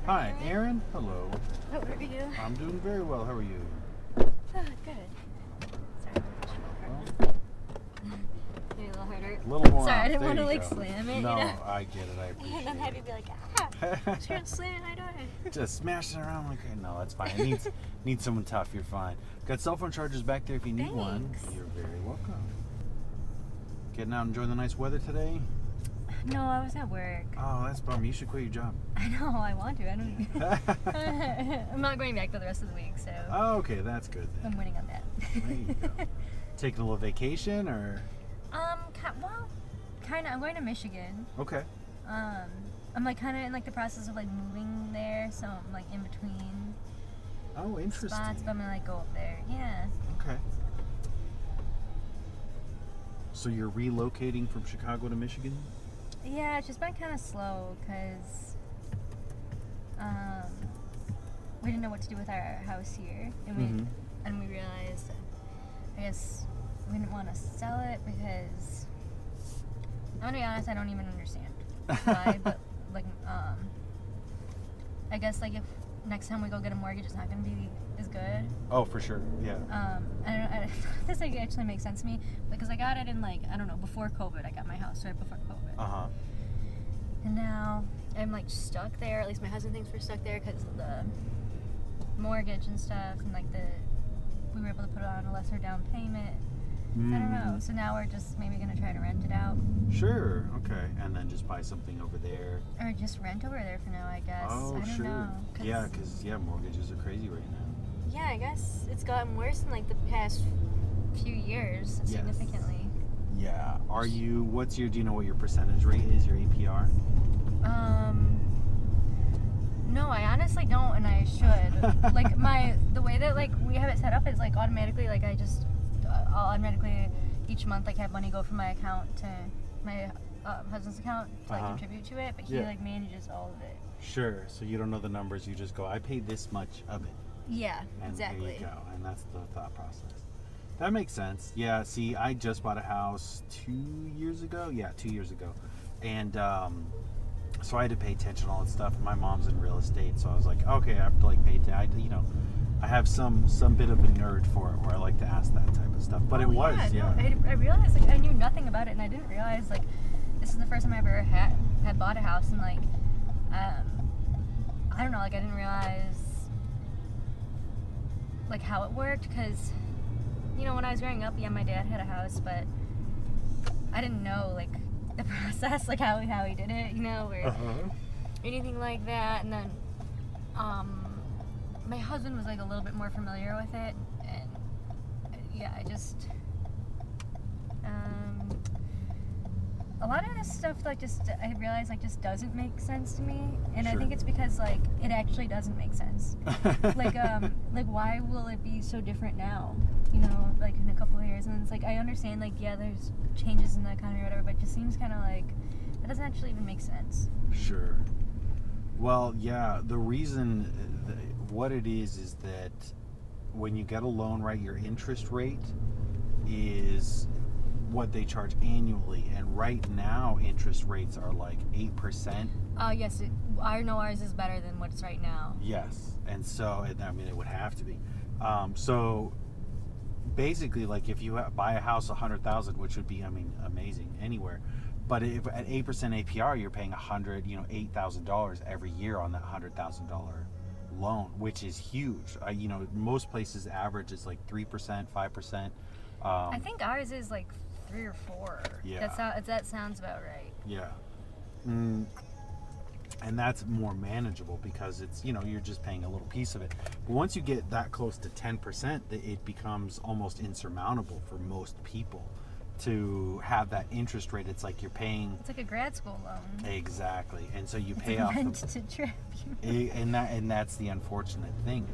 Hi, Aaron. Hello. How are you? I'm doing very well. How are you? Oh, good. Sorry, maybe a little harder. A little more. Sorry, I didn't There want to you like go. slam it. No, you know? I get it. I appreciate And then have you it. be like, she didn't slam it, I don't know. Just smashing it around like, no, that's fine. It needs someone tough. You're fine. Got cell phone chargers back there if you need one. Thanks. You're very welcome. Getting out and enjoying the nice weather today? No, I was at work. Oh, that's a bummer. You should quit your job. I know, I want to. I don't. I'm not going back for the rest of the week, so. Oh, okay, that's good then. I'm winning on that. There you go. Taking a little vacation or? Well, kind of. I'm going to Michigan. Okay. I'm like kind of in like the process of like moving there, so I'm like in between Oh, interesting. spots, but I'm gonna like go up there. Yeah. Okay. So you're relocating from Chicago to Michigan? Yeah, it's just been kind of slow because we didn't know what to do with our house here, and we realized that I guess we didn't want to sell it because I'm gonna be honest, I don't even understand why, but like I guess like if next time we go get a mortgage, it's not gonna be as good. Oh, for sure. Yeah. I this like actually makes sense to me because I got it in like I don't know before COVID. I got my house right before COVID. Uh-huh. And now I'm like stuck there. At least my husband thinks we're stuck there because of the mortgage and stuff, and like we were able to put it on a lesser down payment. I don't know. So now we're just maybe gonna try to rent it out. Sure. Okay. And then just buy something over there. Or just rent over there for now, I guess. Oh, I don't sure. know. Yeah, because mortgages are crazy right now. Yeah, I guess it's gotten worse in like the past few years significantly. Yeah. Do you know what your percentage rate is, your APR? No, I honestly don't, and I should. Like the way that like we have it set up is like automatically, like I'll automatically each month like have money go from my account to my husband's account to like contribute to it, but he like manages all of it. Sure. So you don't know the numbers. You just go, I paid this much of it. Yeah, And exactly. there you go. And that's the thought process. That makes sense. Yeah, see, I just bought a house 2 years ago. Yeah, 2 years ago. And so I had to pay attention to all that stuff. My mom's in real estate, so I was like, okay, I have to like pay attention. I have some bit of a nerd for it where I like to ask that type of stuff. But I realized like I knew nothing about it, and I didn't realize like this is the first time I ever had bought a house, and like I don't know, like I didn't realize like how it worked because when I was growing up, my dad had a house, but I didn't know like the process, like how he did it, or anything like that. And then my husband was like a little bit more familiar with it, and I just a lot of this stuff like I realized like just doesn't make sense to me, and I think it's because like it actually doesn't make sense. like why will it be so different now? Like in a couple of years, and it's like I understand like there's changes in the economy or whatever, but it just seems kind of like it doesn't actually even make sense. Sure. Well, yeah, the reason, what it is that when you get a loan, right, your interest rate is what they charge annually, and right now interest rates are like 8%. Yes, I know ours is better than what's right now. Yes, and so, it would have to be. So basically, like if you buy a house $100,000, which would be, amazing anywhere. But if at 8% APR, you're paying $8,000 every year on that $100,000 loan, which is huge. Most places average is like 3%, 5%. I think ours is like 3 or 4. Yeah, that sounds about right. Yeah, and that's more manageable because it's you're just paying a little piece of it. But once you get that close to 10%, it becomes almost insurmountable for most people to have that interest rate. It's like you're paying. It's like a grad school loan. Exactly, and so you pay off. Rent to trap you. And that's the unfortunate thing.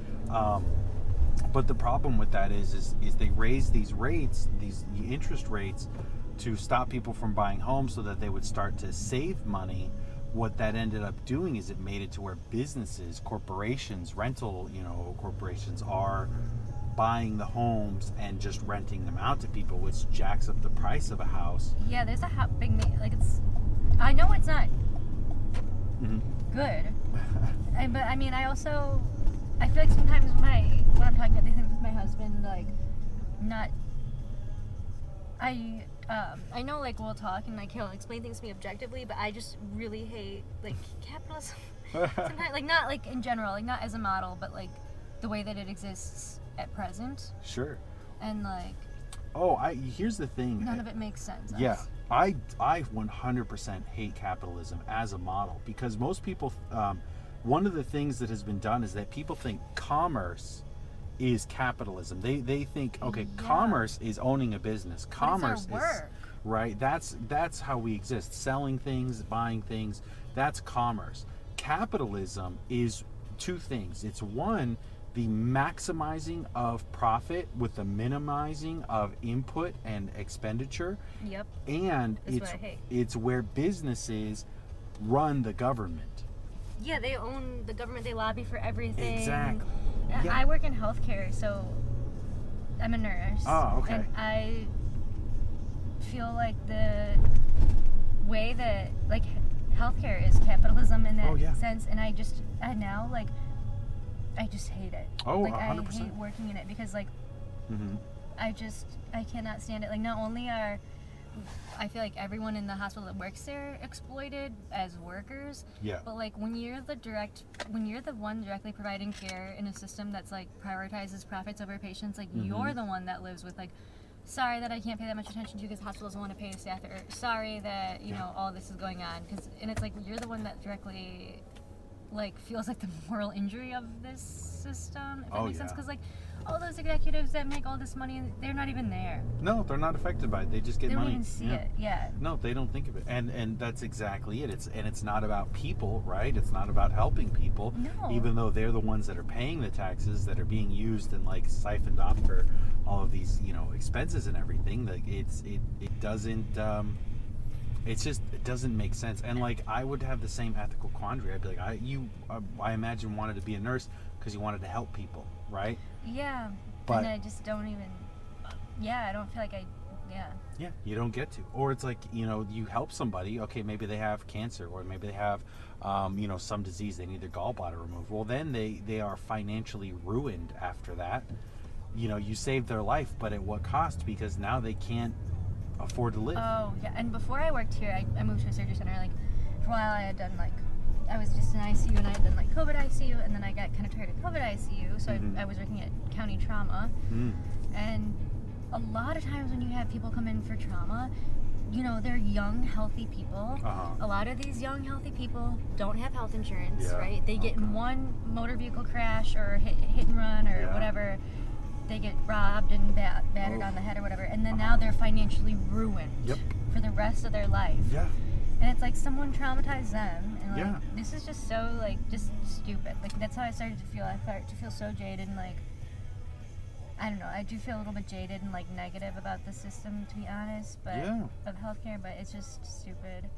But the problem with that is they raise these rates, these interest rates, to stop people from buying homes so that they would start to save money. What that ended up doing is it made it to where businesses, corporations, rental corporations are buying the homes and just renting them out to people, which jacks up the price of a house. Yeah, there's a big like it's. I know it's not good. But I mean, I feel like sometimes when I'm talking about these things with my husband, like, I know, like, we'll talk and, like, he'll explain things to me objectively, but I just really hate, like, capitalism. Sometimes, like, not, like, in general, like, not as a model, but, like, the way that it exists at present. Sure. And, like... here's the thing. None of it makes sense. Yeah. I 100% hate capitalism as a model, because most people... one of the things that has been done is that people think commerce is capitalism. They think, okay, commerce is owning a business. Commerce is work. Right. That's how we exist. Selling things, buying things. That's commerce. Capitalism is two things. It's one, the maximizing of profit with the minimizing of input and expenditure. Yep. And it's where businesses run the government. Yeah, they own the government. They lobby for everything. Exactly. Yeah. I work in healthcare, so I'm a nurse. Oh, okay. And I feel like the way that, like, healthcare is capitalism in that sense, and I just hate it. Oh, like, 100%. I hate working in it because, like, I cannot stand it. Like, not only I feel like everyone in the hospital that works there exploited as workers. Yeah. But, like, when you're the one directly providing care in a system that's, like, prioritizes profits over patients, like, you're the one that lives with, like, sorry that I can't pay that much attention to you because the hospital doesn't want to pay the staff, or sorry that, you know, all this is going on. And it's like, you're the one that directly, like, feels like the moral injury of this system, if that makes sense. Because, like, all those executives that make all this money, they're not even there. No, they're not affected by it. They just get money. They don't even see it. Yeah. No, they don't think of it. And that's exactly it. It's not about people, right? It's not about helping people. No. Even though they're the ones that are paying the taxes that are being used and, like, siphoned off for all of these, you know, expenses and everything. Like, it doesn't it doesn't make sense. And, like, I would have the same ethical quandary. I'd be like, I imagine wanted to be a nurse because you wanted to help people, right? Yeah. But, and I just don't even. I don't feel like Yeah, you don't get to. Or it's like, you know, you help somebody. Okay, maybe they have cancer, or maybe they have, you know, some disease. They need their gallbladder removed. Well, then they are financially ruined after that. You know, you saved their life, but at what cost? Because now they can't afford to live. Oh, yeah. And before I worked here, I moved to a surgery center. Like, for a while I had done, like, I was just in ICU, and I had done, like, COVID ICU, and then I got kind of tired of COVID ICU, so I was working at county trauma. And a lot of times when you have people come in for trauma, you know, they're young, healthy people. A lot of these young, healthy people don't have health insurance, right? They get in one motor vehicle crash or hit and run or whatever. They get robbed and battered on the head or whatever, and then now they're financially ruined for the rest of their life. And it's like someone traumatized them, and, like, this is just so, like, just stupid. Like, that's how I started to feel. I started to feel so jaded and, like, I don't know. I do feel a little bit jaded and, like, negative about the system, to be honest, but of healthcare. But it's just stupid.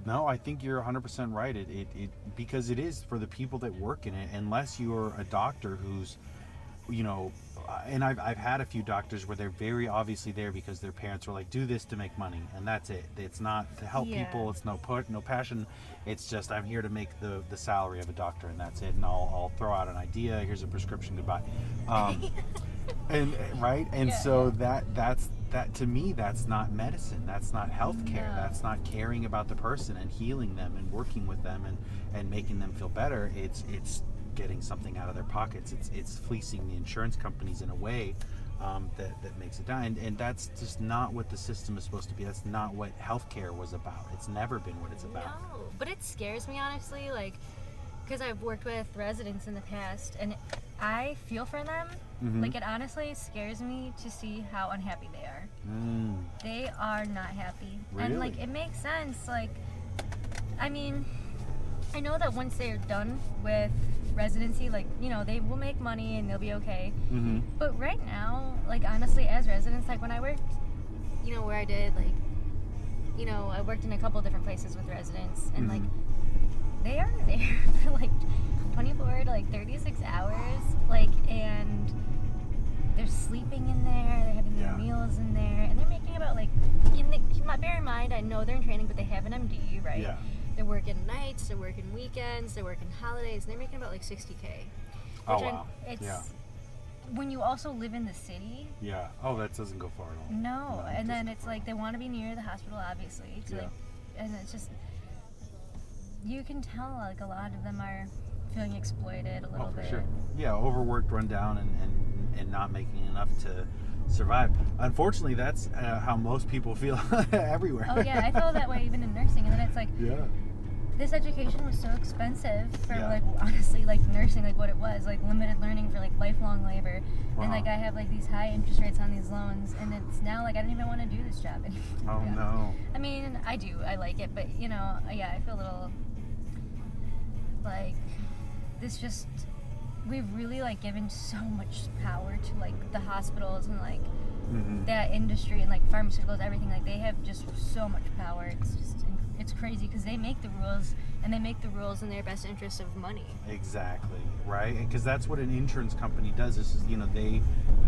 No, I think you're 100% right. It because it is for the people that work in it. Unless you're a doctor who's, you know, and I've had a few doctors where they're very obviously there because their parents were like, do this to make money, and that's it. It's not to help people. It's no passion. It's just, I'm here to make the salary of a doctor, and that's it. And I'll throw out an idea. Here's a prescription. Goodbye. And right. And so that's to me, that's not medicine. That's not healthcare. That's not caring about the person and healing them and working with them and making them feel better. It's getting something out of their pockets. It's fleecing the insurance companies in a way that makes it down, and that's just not what the system is supposed to be. That's not what healthcare was about. It's never been what it's about. No, but it scares me, honestly, like, because I've worked with residents in the past, and I feel for them. Like, it honestly scares me to see how unhappy they are. They are not happy. Really? And, like, it makes sense. Like, I mean, I know that once they're done with residency, like, you know, they will make money and they'll be okay. But right now, like, honestly, as residents, like, when I worked, you know, where I did, like, you know, I worked in a couple different places with residents, and like, they are there for like 24 to like 36 hours, like, and they're sleeping in there, they're having their meals in there, and they're making about, like, bear in mind, I know they're in training, but they have an MD, right? They're working nights, they're working weekends, they're working holidays, and they're making about like $60K. Oh wow. When you also live in the city. Yeah. Oh, that doesn't go far at all. No, and then it's like they want to be near the hospital, obviously. And it's just, you can tell like a lot of them are feeling exploited a little bit. Sure. Yeah, overworked, run down, and not making enough to survive. Unfortunately, that's how most people feel everywhere. Oh yeah, I feel that way even in nursing. And then it's like, yeah, this education was so expensive for like, honestly, like nursing, like what it was, like limited learning for like lifelong labor. And like I have like these high interest rates on these loans, and it's now like I don't even want to do this job anymore. Oh no. I mean, I do, I like it, but you know, yeah, I feel a little like this just, we've really like given so much power to like the hospitals and like that industry and like pharmaceuticals, everything. Like they have just so much power. It's just, it's crazy because they make the rules, and they make the rules in their best interest of money. Exactly, right? Because that's what an insurance company does. Is, you know,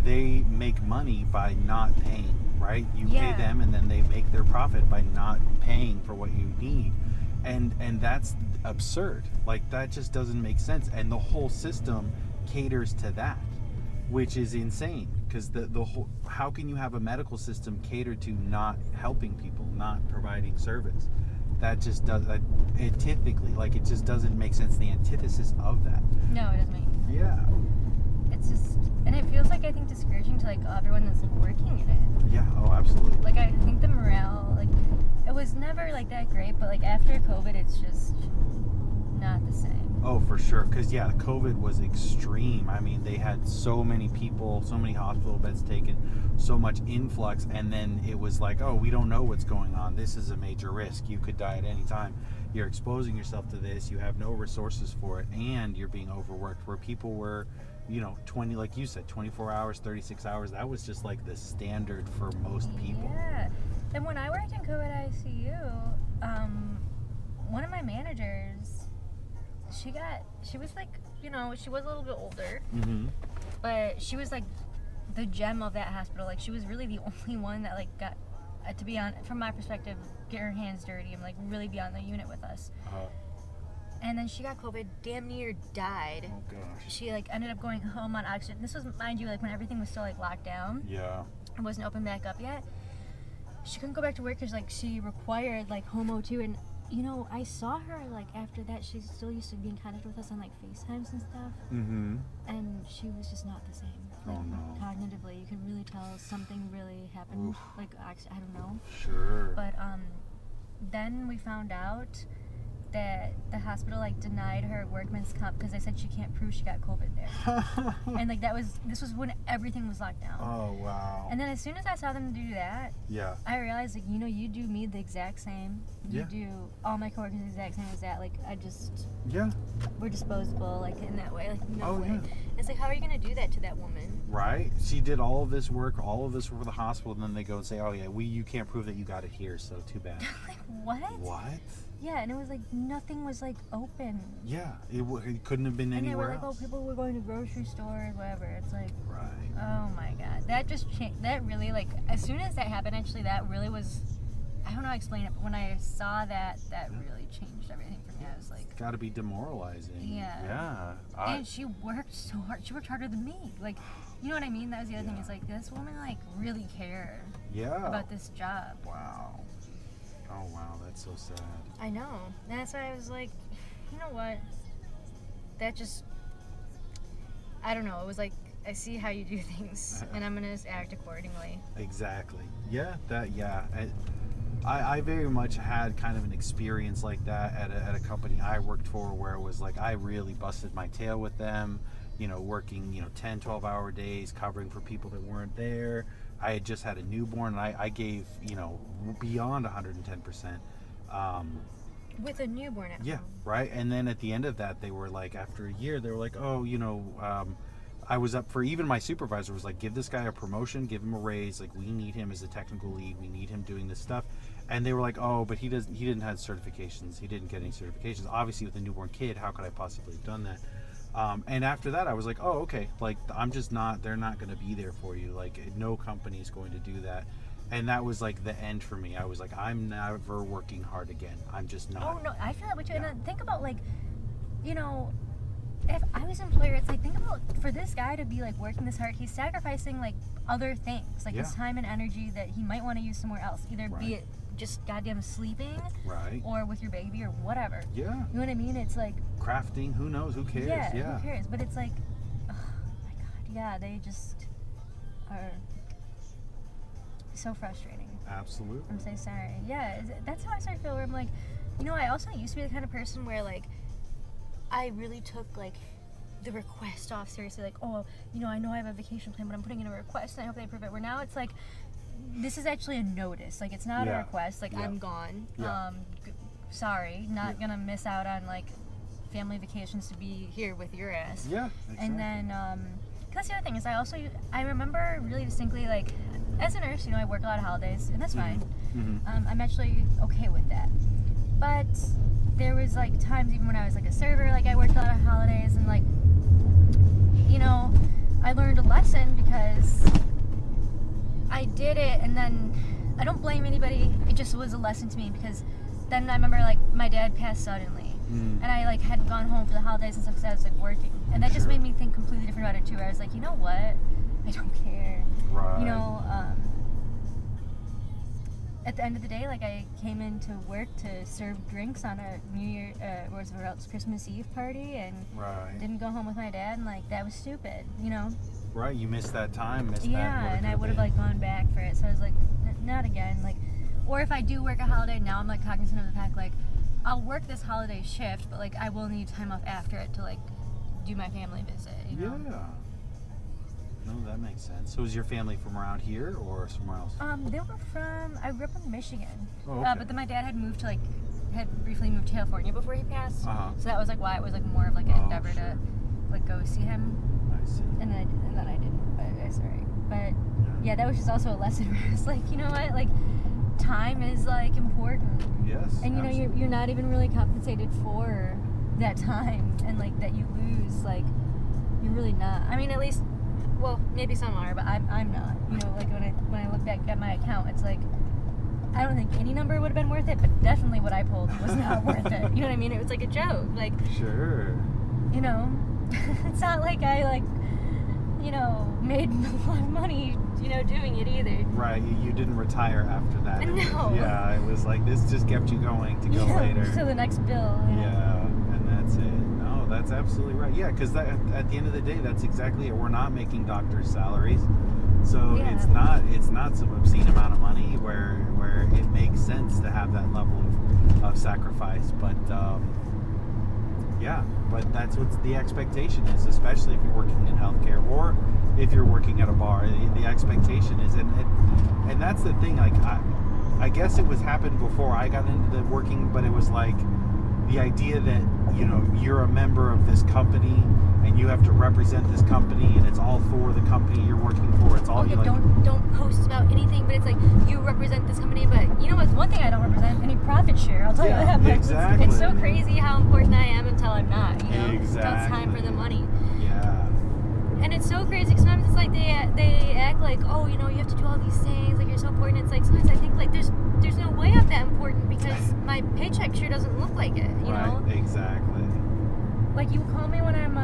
they make money by not paying, right? You pay them, and then they make their profit by not paying for what you need. And that's absurd. Like that just doesn't make sense. And the whole system caters to that, which is insane. Because the whole, how can you have a medical system cater to not helping people, not providing service? That just does, typically, like it just doesn't make sense. The antithesis of that. No, it doesn't make. Yeah. It's just, and it feels like, I think, discouraging to like everyone that's like working in it. Yeah. Oh, absolutely. Like I think the morale, like it was never like that great, but like after COVID, it's just not the same. Oh, for sure. Because, yeah, COVID was extreme. I mean, they had so many people, so many hospital beds taken, so much influx. And then it was like, oh, we don't know what's going on. This is a major risk. You could die at any time. You're exposing yourself to this. You have no resources for it. And you're being overworked, where people were, you know, 20, like you said, 24 hours, 36 hours. That was just like the standard for most people. Yeah. And when I worked in COVID ICU, one of my managers, she was like, you know, she was a little bit older, but she was like the gem of that hospital. Like she was really the only one that like got to be on, from my perspective, get her hands dirty and like really be on the unit with us. And then she got COVID, damn near died. Oh gosh. She like ended up going home on oxygen. This was, mind you, like when everything was still like locked down. Yeah. It wasn't open back up yet. She couldn't go back to work because like she required like home O2, and you know, I saw her like after that. She still used to be in contact with us on like FaceTimes and stuff. And she was just not the same. Like, oh no. Cognitively, you can really tell something really happened. Oof. Like I don't know. Sure. But then we found out that the hospital like denied her workman's comp because they said she can't prove she got COVID there. And like this was when everything was locked down. Oh wow. And then as soon as I saw them do that, I realized, like, you know, you do me the exact same. You do all my coworkers the exact same as that. Like I just we're disposable, like in that way. Like no way. Yeah. It's like, how are you gonna do that to that woman? Right. She did all of this work for the hospital, and then they go and say, oh yeah, you can't prove that you got it here, so too bad. Like what? What? Yeah, and it was like nothing was like open. Yeah, it couldn't have been anywhere else. And they were like, oh, people were going to grocery stores, whatever. It's like, right. Oh my god, that just changed. That really, like, as soon as that happened, actually, that really was, I don't know how to explain it, but when I saw that really changed everything for me. I was like, it's got to be demoralizing. Yeah. And she worked so hard. She worked harder than me. Like, you know what I mean? That was the other thing. Is like, this woman like really cared. About this job. Wow. Oh wow, that's so sad. I know. That's why I was like, you know what? That just, I don't know. It was like, I see how you do things, and I'm gonna act accordingly. Exactly. Yeah. I very much had kind of an experience like that at a company I worked for, where it was like I really busted my tail with them. You know, working 10, 12-hour days, covering for people that weren't there. I had just had a newborn, and I gave, beyond 110%. With a newborn at home. Right. And then at the end of that, they were like, after a year, they were like, oh, I was up for, even my supervisor was like, give this guy a promotion, give him a raise. Like, we need him as a technical lead. We need him doing this stuff. And they were like, oh, but he didn't have certifications. He didn't get any certifications. Obviously, with a newborn kid, how could I possibly have done that? And after that, I was like, oh, okay. Like, they're not going to be there for you. Like, no company is going to do that. And that was like the end for me. I was like, I'm never working hard again. I'm just not. Oh no, I feel that way too. Yeah. And then think about, like, you know, if I was an employer, it's like, think about, for this guy to be like working this hard, he's sacrificing like other things, like his time and energy that he might want to use somewhere else, either be it just goddamn sleeping, or with your baby or whatever. Yeah. You know what I mean? It's like crafting. Who knows? Who cares? Yeah. Who cares? But it's like, oh my god, yeah, they just are so frustrating. Absolutely. I'm so sorry. Yeah, that's how I started to feel. Where I'm like, you know, I also used to be the kind of person where like I really took like the request off seriously. Like, oh, you know I have a vacation plan, but I'm putting in a request and I hope they approve it. Where now it's like, this is actually a notice. Like, it's not a request. Like, I'm gone. Sorry, not gonna miss out on like family vacations to be here with your ass. Yeah. Exactly. And then, because the other thing is, I remember really distinctly, like, as a nurse, you know, I work a lot of holidays, and that's fine. I'm actually okay with that. But there was like times even when I was like a server, like I worked a lot of holidays, and like, you know, I learned a lesson because I did it, and then I don't blame anybody. It just was a lesson to me, because then I remember like my dad passed suddenly, and I like hadn't gone home for the holidays and stuff because I was like working, and that just made me think completely different about it too. Where I was like, you know what, I don't care. You know, at the end of the day, like I came into work to serve drinks on a New Year, Christmas Eve party, and didn't go home with my dad, and like that was stupid, you know. Right, you missed that time. Yeah, and I would have like gone back for it. So I was like, not again. Like, or if I do work a holiday, now I'm like cognizant of the fact like I'll work this holiday shift, but like I will need time off after it to like do my family visit. You know? Yeah. No, that makes sense. So is your family from around here or somewhere else? They were from, I grew up in Michigan. Oh, okay. But then my dad had briefly moved to California before he passed. So that was like why it was like more of like an endeavor to like go see him. I see. And then I didn't, but it's alright. But yeah, that was just also a lesson where it's like, you know what, like time is like important. Yes. And you know, you're not even really compensated for that time, and like that you lose, like you're really not. I mean, at least, well, maybe some are, but I'm not. You know, like when I look back at my account, it's like I don't think any number would have been worth it, but definitely what I pulled was not worth it. You know what I mean? It was like a joke. Like, sure. You know, it's not like I like, you know, made a lot of money, you know, doing it either. Right. You didn't retire after that. No. Yeah, it was like this just kept you going to go later. To the next bill. You know? Yeah, and that's it. No, that's absolutely right. Yeah, because at the end of the day, that's exactly it. We're not making doctors' salaries, so it's not some obscene amount of money where it makes sense to have that level of sacrifice. But but that's what the expectation is, especially if you're working in healthcare or if you're working at a bar. The expectation is, and that's the thing. Like I guess it was happened before I got into the working, but it was like the idea that, you know, you're a member of this company and you have to represent this company, and it's all for the company you're working for. It's all don't post about anything, but it's like you represent this company. But you know what's one thing I don't represent? Any profit share. I'll tell you that. But exactly. It's so crazy how important I am until I'm not. You know, exactly. Until it's time for the money. Yeah. And it's so crazy because sometimes it's like they act like, oh, you know, you have to do all these things, like you're so important. It's like sometimes I think like there's no way I'm that important because my paycheck sure doesn't look like it. You know. Exactly. Like you call me when I'm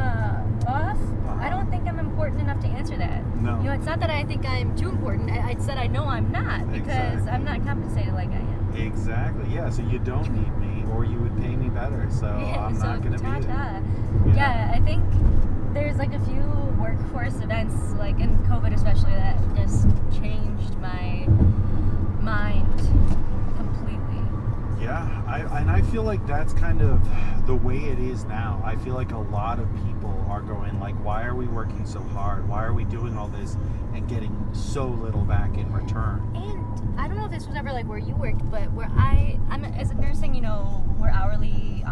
off. I don't think I'm important enough to answer that. No. You know, it's not that I think I'm too important. I said I know I'm not because I'm not compensated like I am. Exactly. Yeah. So you don't need me, or you would pay me better. So I'm not going to be there. Yeah, I think there's like a few workforce events, like in COVID especially, that just changed my mind completely. Yeah, I feel like that's kind of the way it is now. I feel like a lot of people are going like, why are we working so hard? Why are we doing all this and getting so little back in return? And I don't know if this was ever like where you worked, but where I'm as a nursing, you know, we're hourly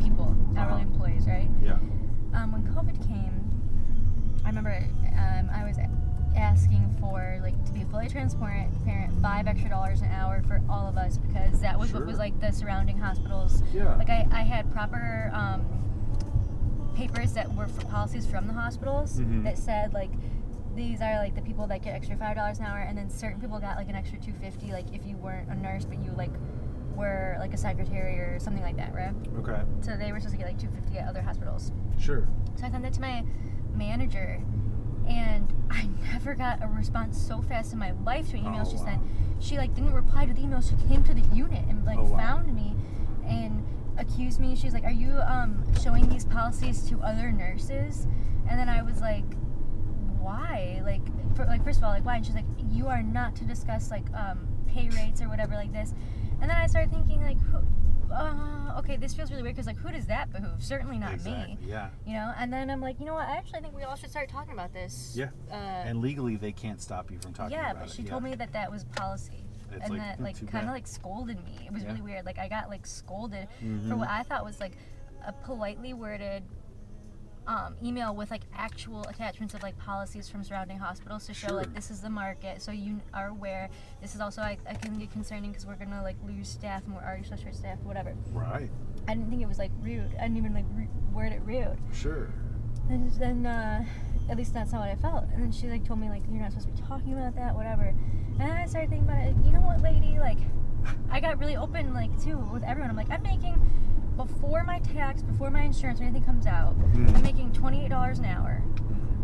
people, hourly employees, right? Yeah. When COVID came, I remember I was asking for, like, to be fully transparent, $5 extra an hour for all of us, because that was what was like the surrounding hospitals. Yeah. Like I had proper papers that were for policies from the hospitals that said like these are like the people that get extra $5 an hour, and then certain people got like an extra $250, like if you weren't a nurse but you like were like a secretary or something like that, right? Okay. So they were supposed to get like $250 at other hospitals. Sure. So I sent that to my manager, and I never got a response so fast in my life to an email she sent. She like didn't reply to the email. She came to the unit and like found me and accused me. She's like, "Are you showing these policies to other nurses?" And then I was like, "Why? Like, first of all, like why?" And she's like, "You are not to discuss like pay rates or whatever like this." And then I started thinking like, okay, this feels really weird because like, who does that behoove? Certainly not me. Yeah. You know. And then I'm like, you know what? I actually think we all should start talking about this. Yeah. And legally, they can't stop you from talking about it. Yeah, but she told me that was policy. It's and like, that like kind of like scolded me. It was really weird. Like I got like scolded for what I thought was like a politely worded email with like actual attachments of like policies from surrounding hospitals to show like this is the market, so you are aware. This is also I can get concerning because we're gonna like lose staff and we're already so short staffed, whatever. Right. I didn't think it was like rude. I didn't even like word it rude. Sure. And then at least that's not what I felt. And then she like told me like, you're not supposed to be talking about that, whatever. And I started thinking about it. You know what, lady? Like, I got really open like too with everyone. I'm like, I'm making before my tax, before my insurance or anything comes out, I'm making $28 an hour.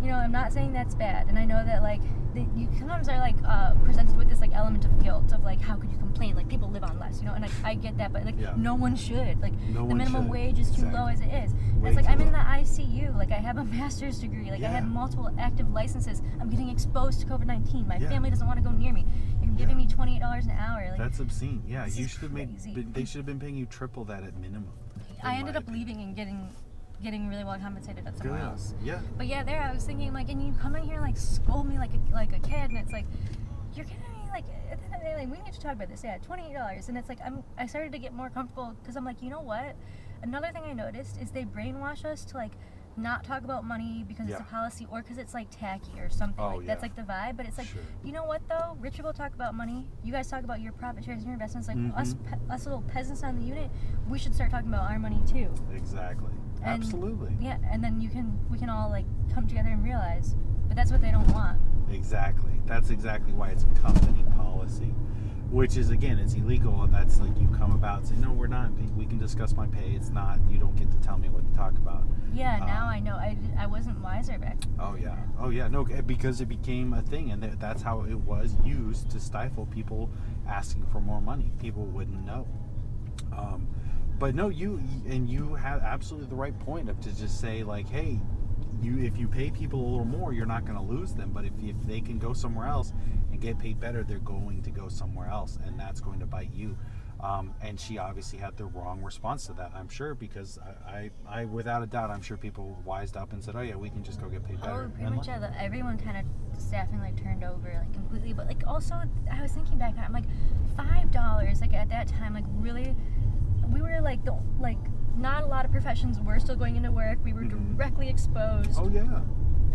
You know, I'm not saying that's bad, and I know that like you sometimes are like presented with this like element of guilt of like, how could you complain? Like people live on less, you know, and like I get that, but like no one should. Like the minimum wage is too low as it is. And it's like I'm in the ICU. Like I have a master's degree. Like I have multiple active licenses. I'm getting exposed to COVID-19. My family doesn't want to go near me. You're giving me $28 an hour. Like that's obscene. Yeah, you should have crazy. They should have been paying you triple that at minimum. I ended up leaving and getting really well compensated at somewhere else. Yeah. But yeah, there I was thinking like, and you come in here and like scold me like a kid, and it's like, you're kidding me. Like at the end of the day, like we need to talk about this. Yeah, $28, and it's like I started to get more comfortable because I'm like, you know what? Another thing I noticed is they brainwash us to like not talk about money because it's a policy or because it's like tacky or something. That's like the vibe. But it's like, you know what though? Rich people talk about money. You guys talk about your profit shares and your investments. Like us little peasants on the unit, we should start talking about our money too. Exactly. And, absolutely. Yeah, and then we can all like come together and realize. But that's what they don't want. Exactly. That's exactly why it's company policy, which is again, it's illegal. That's like you come about and say, no, we're not. We can discuss my pay. It's not. You don't get to tell me what to talk about. Yeah. Now I know. I wasn't wiser back then. Oh yeah. No, because it became a thing, and that's how it was used to stifle people asking for more money. People wouldn't know. But no, you have absolutely the right point of to just say like, hey, if you pay people a little more, you're not going to lose them. But if they can go somewhere else and get paid better, they're going to go somewhere else, and that's going to bite you. And she obviously had the wrong response to that, I'm sure, because I without a doubt, I'm sure people wised up and said, oh yeah, we can just go get paid better. Oh, pretty much everyone kind of staffing like turned over like completely. But like also, I was thinking back, I'm like $5 like at that time, like really. We were like not a lot of professions were still going into work. We were directly exposed. Oh yeah.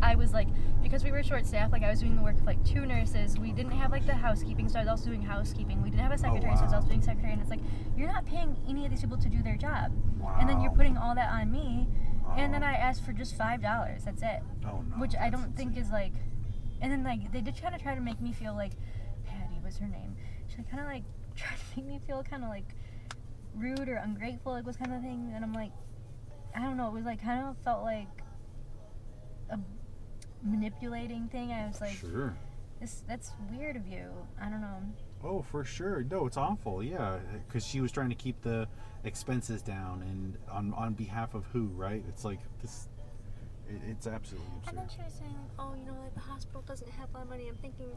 I was like, because we were short staffed, like I was doing the work of like 2 nurses. We didn't have like the housekeeping, so I was also doing housekeeping. We didn't have a secretary, so I was also doing secretary. And it's like, you're not paying any of these people to do their job. Wow. And then you're putting all that on me. And then I asked for just $5. That's it. Oh no. Which I don't think is like, and then like they did kind of try to make me feel like, Patty was her name. She kind of like tried to make me feel kind of like rude or ungrateful, like was kind of thing. And I'm like, I don't know, it was like kind of felt like a manipulating thing. I was like, sure, that's weird of you. I don't know. Oh, for sure. No, it's awful. Yeah, because she was trying to keep the expenses down, and on behalf of who, right? It's like this. It's absolutely absurd. And then she was saying, oh, you know, like the hospital doesn't have a lot of money. I'm thinking,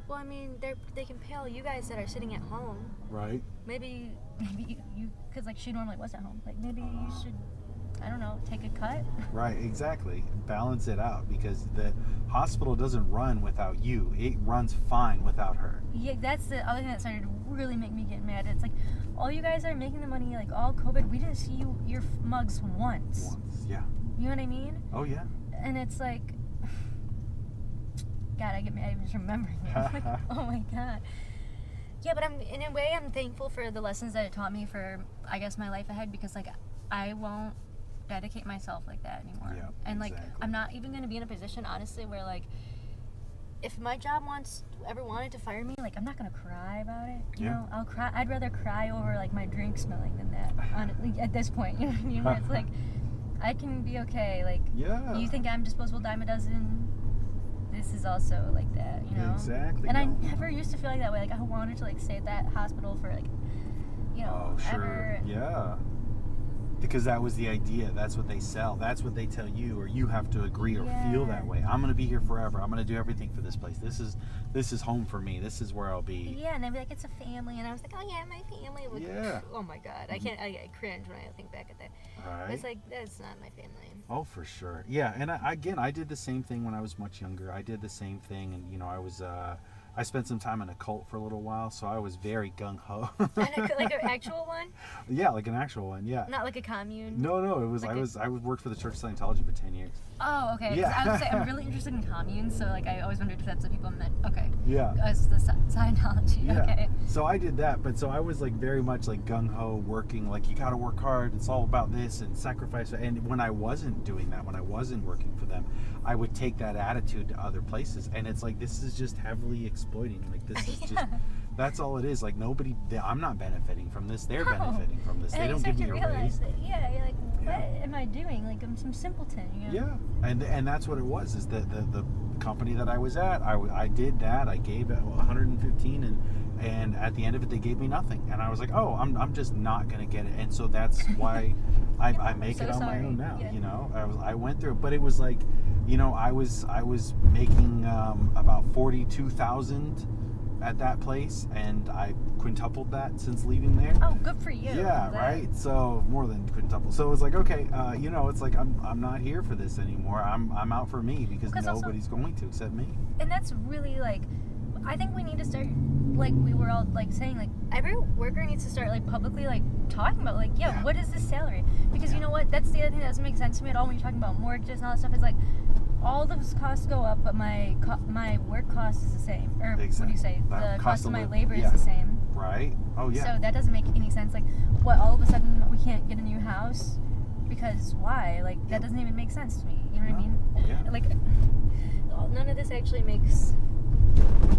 well, I mean, they can pay all you guys that are sitting at home. Right. Maybe you, because like she normally was at home. Like maybe you should, I don't know, take a cut. Right. Exactly. Balance it out, because the hospital doesn't run without you. It runs fine without her. Yeah, that's the other thing that started to really make me get mad. It's like, all you guys are making the money, like all COVID. We didn't see your mugs once. Yeah. You know what I mean? Oh yeah. And it's like, God, I get mad even just remembering it. I'm like, oh my God. Yeah, but in a way, I'm thankful for the lessons that it taught me for, I guess, my life ahead, because like I won't dedicate myself like that anymore. Yeah, and like exactly. I'm not even going to be in a position, honestly, where like if my job ever wanted to fire me, like, I'm not gonna cry about it. You Yeah. know, I'll cry. I'd rather cry over like my drink smelling than that. At this point, you know what I mean? Where it's like, I can be okay. Like, Yeah. you think I'm disposable dime a dozen? This is also like that, you know. Exactly. And I No. never used to feel like that way. Like, I wanted to like stay at that hospital for like, you know, Oh, sure. ever. Yeah. Because that was the idea. That's what they sell. That's what they tell you, or you have to agree or feel Yeah. that way. I'm gonna be here forever. I'm gonna do everything for this place. This is home for me. This is where I'll be. Yeah, and they'd be like, it's a family, and I was like, oh yeah, my family. Like, Yeah. oh my god, I cringe when I think back at that. Right. It's like, that's not my family. Oh, for sure. Yeah, and I did the same thing when I was much younger. I did the same thing, and you know, I spent some time in a cult for a little while, so I was very gung ho. Like an actual one, Yeah, like an actual one. Yeah. not like a commune. No, it was Like I worked for the Church of Scientology for 10 years. Oh, okay. 'Cause Yeah. I was say, I'm really interested in communes, so like I always wondered if that's what people meant. Okay. Yeah. It's the Scientology. Yeah. Okay. So I did that, but so I was like very much like gung ho, working like you got to work hard. It's all about this and sacrifice. And when I wasn't doing that, when I wasn't working for them, I would take that attitude to other places, and it's like this is just heavily exploiting. Like this is just that's all it is. Like nobody, I'm not benefiting from this. They're No. benefiting from this. And They you don't start give to me a realize raise. that, yeah, you're like, what Yeah. am I doing? Like, I'm some simpleton, you know? Yeah, and that's what it was. Is the company that I was at, I did that. I gave it 115, and at the end of it, they gave me nothing. And I was like, oh, I'm just not gonna get it. And so that's why I make so it on my sorry. own now. Yeah. You know, I went through it, but it was like, you know, I was making about 42,000 at that place, and I quintupled that since leaving there. Oh, good for you. Yeah, That- right. So more than quintuple. So it was like, okay, you know, it's like I'm not here for this anymore. I'm out for me because 'Cause also- nobody's going to except me. And that's really like, I think we need to start, like we were all like saying, like every worker needs to start like publicly like talking about like, yeah, Yeah. what is this salary? Because you know what, that's the other thing that doesn't make sense to me at all when you're talking about mortgages and all that stuff. Is like, all those costs go up, but my work cost is the same. Or what do Exactly. you say? That The cost of my live- labor yeah. is the same. Right? Oh yeah. So that doesn't make any sense. Like, what, all of a sudden we can't get a new house? Because why? Like, that Yep. doesn't even make sense to me. You know what I No. mean? Yeah. Like, none of this actually makes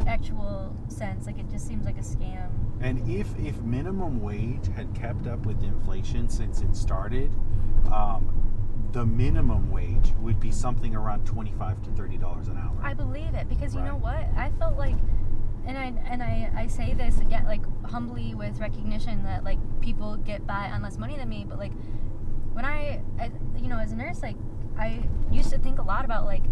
actual sense. Like, it just seems like a scam. And if minimum wage had kept up with inflation since it started, the minimum wage would be something around $25 to $30 an hour. I believe it because you know Right. what? I felt like, and I say this again, like humbly with recognition that like people get by on less money than me, but like when I you know, as a nurse, like I used to think a lot about like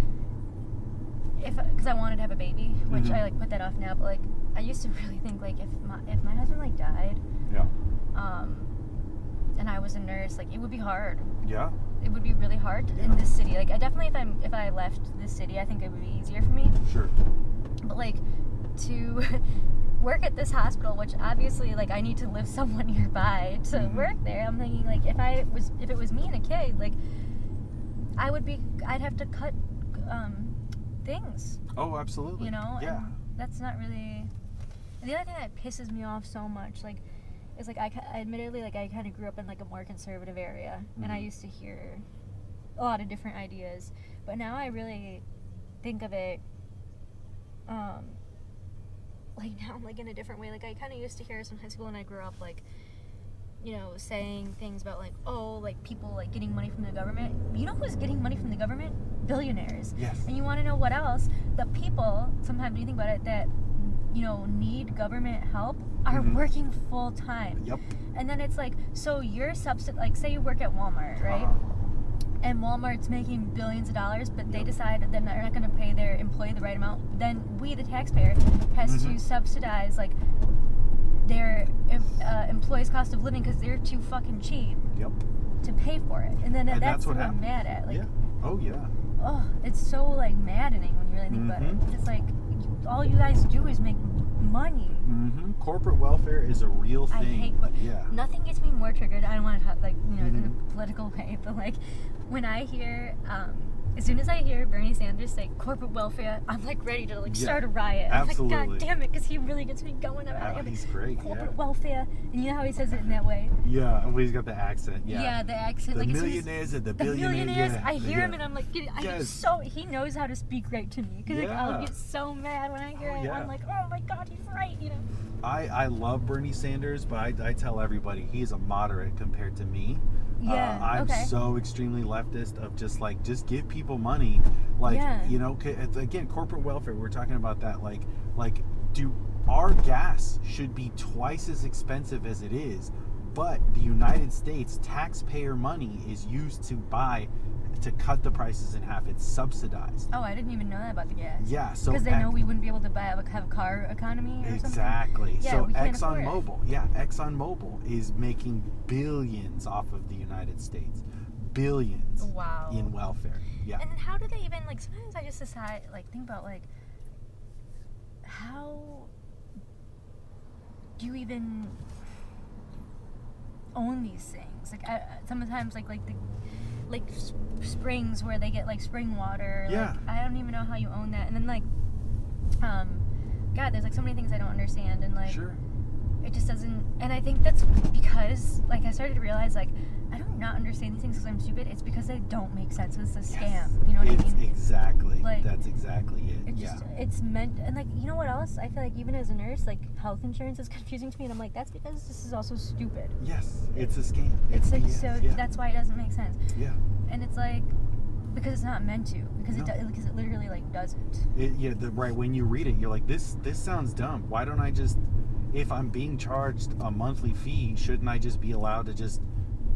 because I wanted to have a baby, which Mhm. I like put that off now, but like I used to really think like if my husband like died, Yeah. and I was a nurse, like it would be hard. Yeah. It would be really hard in this city. Like I definitely, if I left this city, I think it would be easier for me. Sure. But like to work at this hospital, which obviously like I need to live somewhere nearby to Mhm. work there. I'm thinking like if it was me and a kid, like I'd have to cut things, Oh, absolutely. you know. Yeah. And that's not really. And the other thing that pisses me off so much, like, is like I admittedly like I kind of grew up in like a more conservative area, and I Mhm. used to hear a lot of different ideas, but now I really think of it like now like in a different way. Like I kind of used to hear this in high school when I grew up, like, you know, saying things about like, oh, like people like getting money from the government. You know who's getting money from the government? Billionaires. Yes. And you want to know what else? The people, sometimes when you think about it, that, you know, need government help are Mhm. working full time. Yep. And then it's like, so you're like say you work at Walmart, right? Uh-huh. And Walmart's making billions of dollars, but they Yep. decide that they're not going to pay their employee the right amount. Then we, the taxpayer, has to Mhm. subsidize like their employees' cost of living because they're too fucking cheap Yep. to pay for it. And then And that's that's what what I'm happens. mad at. Like, Yeah. Oh yeah. oh, it's so like maddening when you really think about it. Mhm. It's like all you guys do is make money. Mm-hmm. Corporate welfare is a real thing. I hate Yeah. Nothing gets me more triggered. I don't want to like, you know, in Mhm. a political way, but like when I hear as soon as I hear Bernie Sanders say corporate welfare, I'm like ready to like Yeah, start a riot. absolutely. I'm like, God damn it, because he really gets me going about it. He's great. Corporate welfare, and you know how he says it in that way. Yeah, well, he's got the accent. Yeah, the accent. The like millionaires and the billionaires. millionaires. Yeah, I hear yeah. him, and I'm like, he knows how to speak right to me. Because like, I'll get so mad when I hear it. Yeah. I'm like, oh my God, he's right. You know. I love Bernie Sanders, but I tell everybody he's a moderate compared to me. Yeah, I'm okay. so extremely leftist of just give people money, you know. Again, corporate welfare. We're talking about that. Our gas should be twice as expensive as it is, but the United States taxpayer money is used to cut the prices in half. It's subsidized. Oh, I didn't even know that about the gas. Yeah, so because they know we wouldn't be able to have a car economy or exactly. something. Yeah, so we can't afford it. ExxonMobil is making billions off of the United States, billions. Wow. In welfare. Yeah. And how do they even sometimes I just decide think about how do you even own these things? Sometimes the springs where they get spring water. Yeah. I don't even know how you own that. And then God, there's so many things I don't understand, and Sure. it just doesn't. And I think that's because I started to realize I don't not understand these things because I'm stupid. It's because they don't make sense. It's a scam. Yes. You know what I mean? Exactly. That's exactly it. It's meant, and you know what else? I feel even as a nurse, health insurance is confusing to me, and I'm like, that's because this is also stupid. Yes, it's a scam. It's that's why it doesn't make sense. Yeah. And it's because it's not meant to, because because it literally doesn't. Right. When you read it, you're like, this sounds dumb. Why don't I just, if I'm being charged a monthly fee, shouldn't I just be allowed to just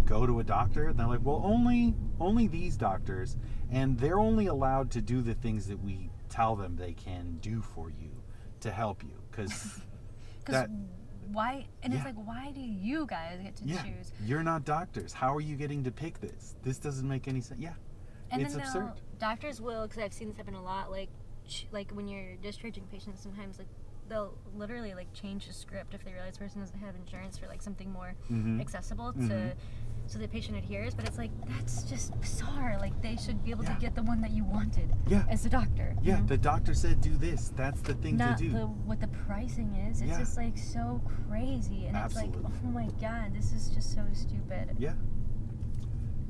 go to a doctor? And they're like, well, only these doctors, and they're only allowed to do the things that we tell them they can do for you to help you, because why? And it's why do you guys get to choose? You're not doctors. How are you getting to pick this? This doesn't make any sense. Yeah. And it's then absurd. Doctors will, because I've seen this happen a lot, when you're discharging patients, sometimes they'll literally change the script if they realize the person doesn't have insurance for something more accessible to, so the patient adheres. But it's that's just bizarre. They should be able to get the one that you wanted as a doctor. Yeah, you know? The doctor said do this. That's the thing Not to do. What the pricing is. It's just so crazy, and Absolutely. it's oh my God, this is just so stupid. Yeah.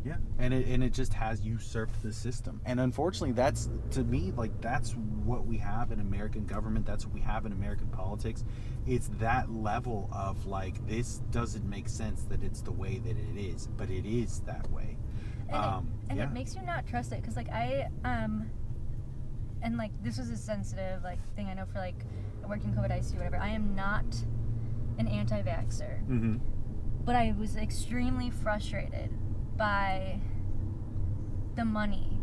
Yeah, and it just has usurped the system, and unfortunately, that's, to me, that's what we have in American government. That's what we have in American politics. It's that level of this doesn't make sense that it's the way that it is, but it is that way. And it makes you not trust it, because and this was a sensitive thing I know for I worked in COVID ICU, whatever. I am not an anti-vaxxer, but I was extremely frustrated by the money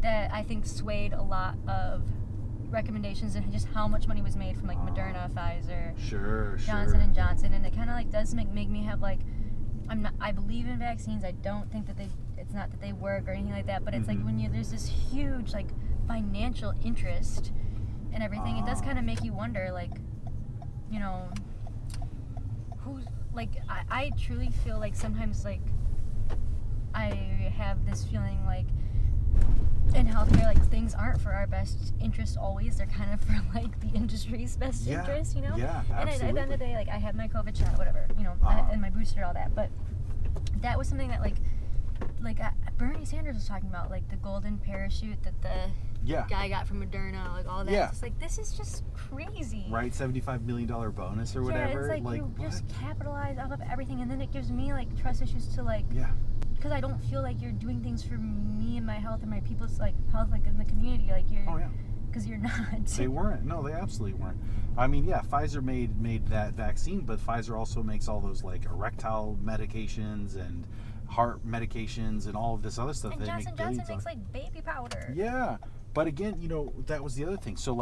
that I think swayed a lot of recommendations, and just how much money was made from Moderna, Pfizer, Johnson and Johnson, and it kind of does make me have I believe in vaccines. I don't think that it's not that they work or anything like that, but it's when there's this huge financial interest and everything, it does kind of make you wonder who's I truly feel sometimes I have this feeling in healthcare things aren't for our best interest always. They're kind of for the industry's best interest, you know? Yeah, and absolutely. at the end of the day, I had my COVID shot, whatever, and my booster, all that, but that was something that Bernie Sanders was talking about, the golden parachute that the guy got from Moderna, all that. Yeah. It's just this is just crazy. Right, $75 million bonus or whatever. Yeah, it's you just capitalize off of everything, and then it gives me trust issues to because I don't feel you're doing things for me and my health and my people's health in the community you're because you're not. They weren't. No, they absolutely weren't. I mean, Pfizer made that vaccine, but Pfizer also makes all those erectile medications and heart medications and all of this other stuff. And Johnson makes baby powder. Yeah, but again, that was the other thing. So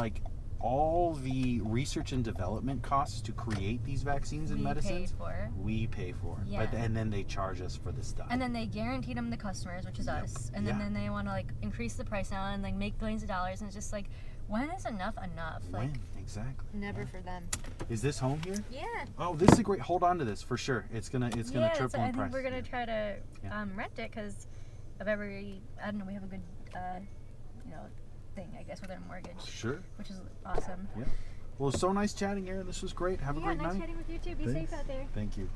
all the research and development costs to create these vaccines and medicines, we pay for. Yeah. And then they charge us for the stuff. And then they guaranteed them the customers, which is us. And then they want to increase the price now and make billions of dollars. And it's just when is enough enough? When? Exactly. Never for them. Is this home here? Yeah. Oh, this is hold on to this for sure. It's gonna triple in price. I think we're gonna try to rent it because of every, I don't know, we have a good, you know, thing, I guess, with our mortgage. Sure. Which is awesome. Yeah. Well, so nice chatting, Erin. This was great. Have a great nice night. chatting with you too. Be Thanks. safe out there. Thank you.